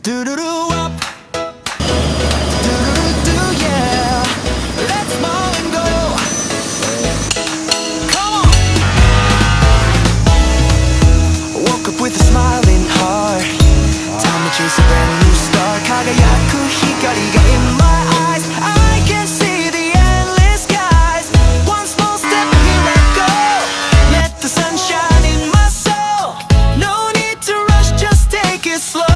Do-do-do up, do-do-do-do, yeah. Let's smile and go. Come on. Woke up with a smiling heart. Time to chase a brand new start. 輝く光が